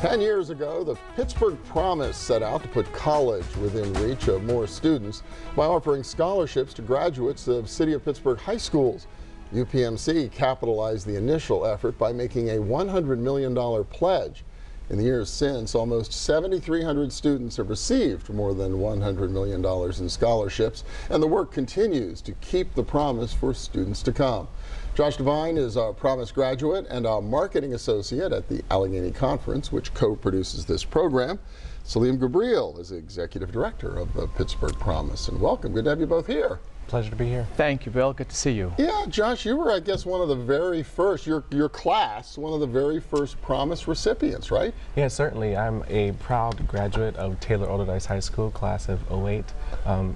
10 years ago, the Pittsburgh Promise set out to put college within reach of more students by offering scholarships to graduates of City of Pittsburgh high schools. UPMC capitalized the initial effort by making a $100 million pledge. In the years since, almost 7,300 students have received more than $100 million in scholarships, and the work continues to keep the promise for students to come. Josh Devine is a Promise graduate and a marketing associate at the Allegheny Conference, which co-produces this program. Saleem Ghubril is the executive director of the Pittsburgh Promise. And welcome. Good to have you both here. Pleasure to be here. Thank you, Bill. Good to see you. Yeah, Josh, you were, I guess, one of the very first, your class, one of the very first Promise recipients, right? Yeah, certainly. I'm a proud graduate of Taylor Alderdice High School, class of '08.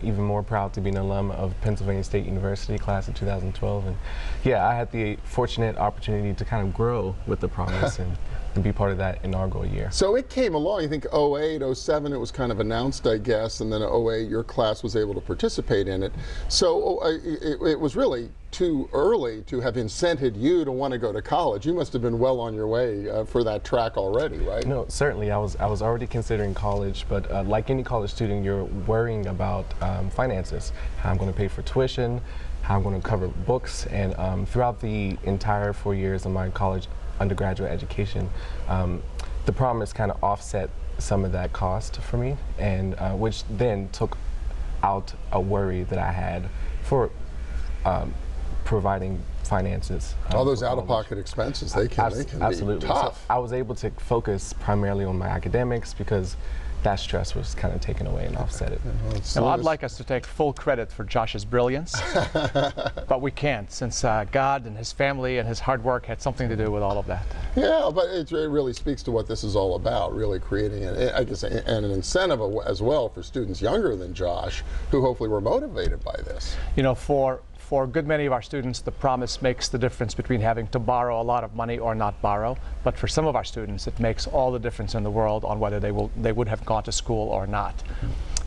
Even more proud to be an alum of Pennsylvania State University, class of 2012. And yeah, I had the fortunate opportunity to kind of grow with the Promise and be part of that inaugural year. So it came along, you think '08, '07, it was kind of announced, I guess, and then '08, your class was able to participate in it. So it was really too early to have incented you to want to go to college. You must have been well on your way for that track already, right? No, certainly. I was already considering college, but like any college student, you're worrying about finances. How I'm going to pay for tuition, how I'm going to cover books, and throughout the entire 4 years of my college undergraduate education, the Promise kind of offset some of that cost for me, and which then took out a worry that I had for providing finances. All those out-of-pocket expenses, they can absolutely be tough. So I was able to focus primarily on my academics because that stress was kind of taken away and offset it. Now, I'd like us to take full credit for Josh's brilliance, but we can't, since God and his family and his hard work had something to do with all of that. Yeah, but it really speaks to what this is all about, really creating, I guess, an incentive as well for students younger than Josh, who hopefully were motivated by this. You know, for a good many of our students, the Promise makes the difference between having to borrow a lot of money or not borrow. But for some of our students, it makes all the difference in the world on whether they would have gone to school or not.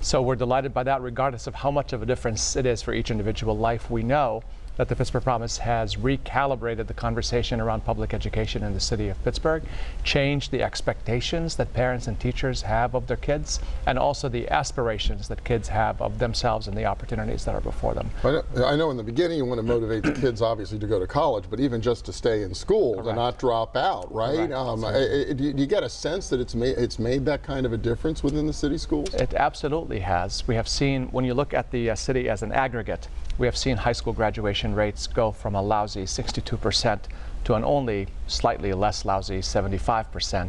So we're delighted by that, regardless of how much of a difference it is for each individual life. We know that the Pittsburgh Promise has recalibrated the conversation around public education in the city of Pittsburgh, changed the expectations that parents and teachers have of their kids, and also the aspirations that kids have of themselves and the opportunities that are before them. I know in the beginning you want to motivate the kids obviously to go to college, but even just to stay in school, correct, to not drop out, right? Do you get a sense that it's made that kind of a difference within the city schools? It absolutely has. We have seen, when you look at the city as an aggregate, we have seen high school graduation rates go from a lousy 62% to an only slightly less lousy 75%.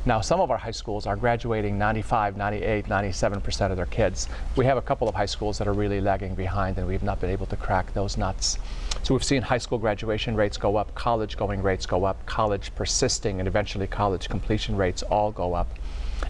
Now, some of our high schools are graduating 95, 98, 97% of their kids. We have a couple of high schools that are really lagging behind, and we've not been able to crack those nuts. So we've seen high school graduation rates go up, college going rates go up, college persisting, and eventually college completion rates all go up.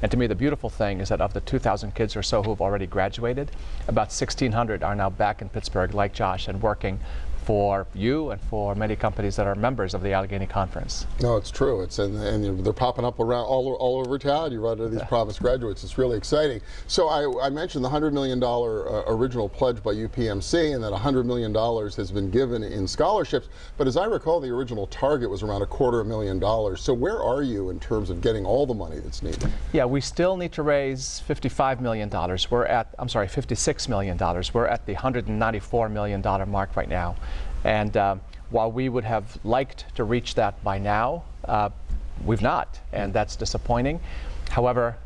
And to me, the beautiful thing is that of the 2,000 kids or so who have already graduated, about 1,600 are now back in Pittsburgh, like Josh, and working for you and for many companies that are members of the Allegheny Conference. No, it's true. And they're popping up around all over town. You run into these Promise graduates. It's really exciting. So I mentioned the $100 million original pledge by UPMC, and that $100 million has been given in scholarships. But as I recall, the original target was around $250,000. So where are you in terms of getting all the money that's needed? Yeah, we still need to raise $55 million. We're at, I'm sorry, $56 million. We're at the $194 million mark right now. And while we would have liked to reach that by now, we've not, and that's disappointing. However,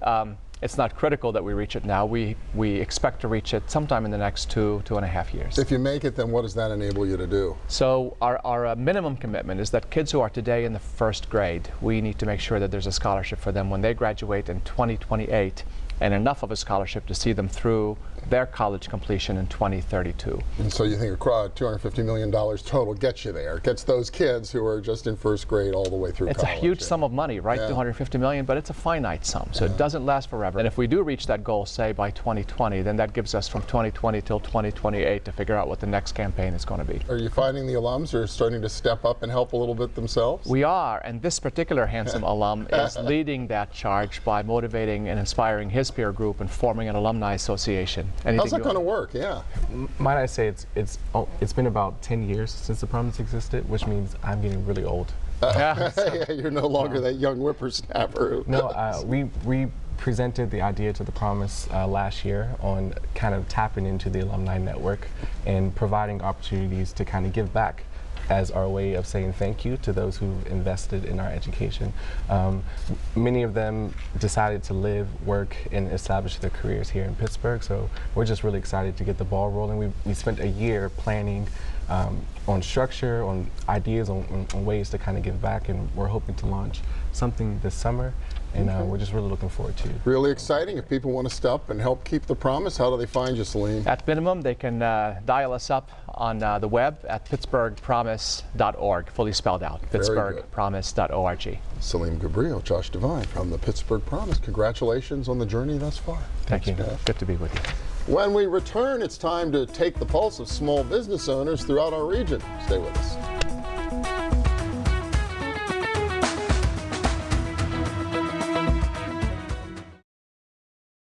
it's not critical that we reach it now. We expect to reach it sometime in the next 2.5 years. If you make it, then what does that enable you to do? So our minimum commitment is that kids who are today in the first grade, we need to make sure that there's a scholarship for them when they graduate in 2028, and enough of a scholarship to see them through their college completion in 2032. And so you think $250 million total gets you there, gets those kids who are just in first grade all the way through college. It's a huge sum of money, right? Yeah. $250 million, but it's a finite sum, so it doesn't last forever. And if we do reach that goal, say by 2020, then that gives us from 2020 till 2028 to figure out what the next campaign is going to be. Are you finding the alums are starting to step up and help a little bit themselves? We are, and this particular handsome alum is leading that charge by motivating and inspiring his peer group and forming an alumni association. How's that going to work? Yeah. Might I say it's been about 10 years since the Promise existed, which means I'm getting really old. You're no longer that young whippersnapper. No, we presented the idea to the Promise last year on kind of tapping into the alumni network and providing opportunities to kind of give back as our way of saying thank you to those who've invested in our education. Many of them decided to live, work, and establish their careers here in Pittsburgh, so we're just really excited to get the ball rolling. We spent a year planning on structure, on ideas, on ways to kind of give back, and we're hoping to launch something this summer. And we're just really looking forward to it. Really exciting. If people want to step and help keep the promise, how do they find you, Saleem? At minimum, they can dial us up on the web at pittsburghpromise.org, fully spelled out, pittsburghpromise.org. Saleem Ghubril, Josh Devine from the Pittsburgh Promise. Congratulations on the journey thus far. Thank you. Good to be with you. When we return, it's time to take the pulse of small business owners throughout our region. Stay with us.